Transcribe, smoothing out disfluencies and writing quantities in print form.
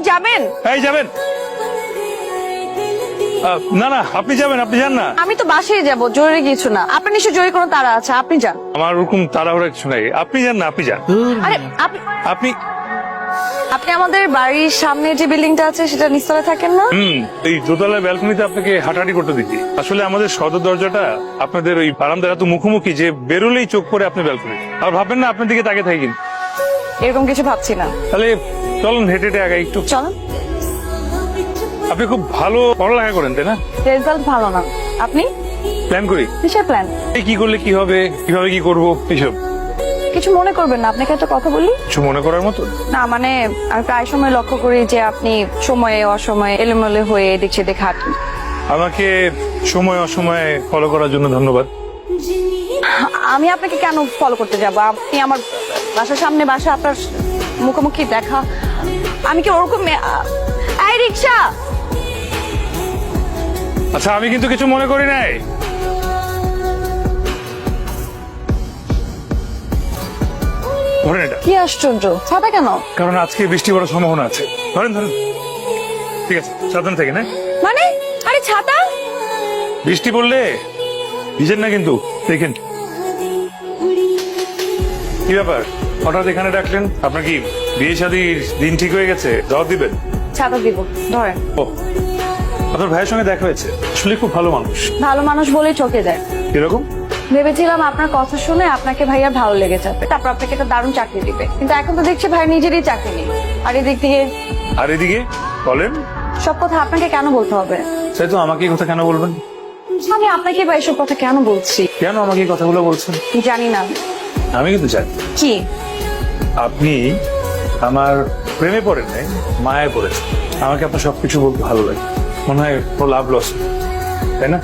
যাবেন? এই যাবেন? না না, আপনি যাবেন, আপনি যান না। আমি তো বাসায় যাব, জরুরি কিছু না। আপনার নিশ্চয় জরুরি কোনো তাড়া আছে, আপনি যান। আমার ওরকম তাড়াহুড়া কিছু নাই, আপনি যান না, আপনি যান। আরে আপনি আপনি আপনি আমাদের বাড়ির সামনে যে বিল্ডিংটা আছে সেটা নিচতলায় থাকেন না? এই দোতলার ব্যালকনিতে আপনাকে হাঁটাহাঁটি করতে দিচ্ছি। আসলে আমাদের সদর দরজাটা আপনাদের ওই বারান্দার এত মুখোমুখি যে বেরোলেই চোখ পড়ে আপনি ব্যালকনি। আর ভাববেন না আপনার দিকে তাকিয়ে থাকি কিন্তু। এরকম কিছু ভাবছি না। তাহলে চলুন হেঁটে হেঁটে আগে একটু। চলুন। আপনি খুব ভালো পড়ালেখা করেন তাই না? রেজাল্ট ভালো না। আপনি? প্ল্যান করি কিসের প্ল্যান? এই কি করলে কি হবে, কিভাবে কি করবো এইসব। কিছু মনে করবেন না, আপনাকে একটা কথা বলি। কিছু মনে করার মতো না মানে আমি প্রায় সময় লক্ষ্য করি যে আপনি সময়ে অসময়ে এলোমেলো হয়ে এদিক সেদিক হাঁটেন। আমাকে সময় অসময়ে ফলো করার জন্য ধন্যবাদ। আমি আপনাকে কেন ফলো করতে যাব? আপনি আমার বাসার সামনে বাসা, আপনার মুখোমুখি দেখা। আমি কি ওরকম এই রিক্সা? আচ্ছা আমি কিন্তু কিছু মনে করি নাই। ধরেন এটা। কি আশ্চর্য, ছাতা কেন? কারণ আজকে বৃষ্টি পড়ার সম্ভাবনা আছে। ধরেন ধরেন। ঠিক আছে, সাবধান থাকেন। হ্যাঁ, মানে আরে ছাতা? বৃষ্টি পড়লে ভিজেন না কিন্তু, দেখেন। কি ব্যাপার, হঠাৎ এখানে ডাকলেন? আপনার কি বিয়ে শাদীর দিন ঠিক হয়ে গেছে, জবাব দিবেন? ছাতা দিব, ধরেন। ও, আপনার ভাইয়ের সঙ্গে দেখা হয়েছে, আসলে খুব ভালো মানুষ। ভালো মানুষ বলেই চকে যায়। কিরকম? ভেবেছিলাম আপনার কথা শুনে আপনাকে ভাইয়া ভালো লেগে যাবে, তারপর আপনাকে একটা দারুণ চাকরি দিবে, কিন্তু এখন তো দেখছি ভাই নিজেরই চাকরি নেই। আর এদিক থেকে আর এদিকে বলেন। সব কথা আপনাকে কেন বলতে হবে? তাই তো, আমাকে এই কথা কেন বলবেন? আমি আপনাকে বা এসব কথা কেন বলছি? কেন আমাকে এই কথাগুলো বলছেন? জানি না। আমি কিন্তু জানি। কি? আপনি আমার প্রেমে পড়েন নাই, মায়ায় পড়েছেন। আমাকে আপনার সবকিছু বলতে ভালো লাগে, মনে হয় ও লাভ লস, তাই না?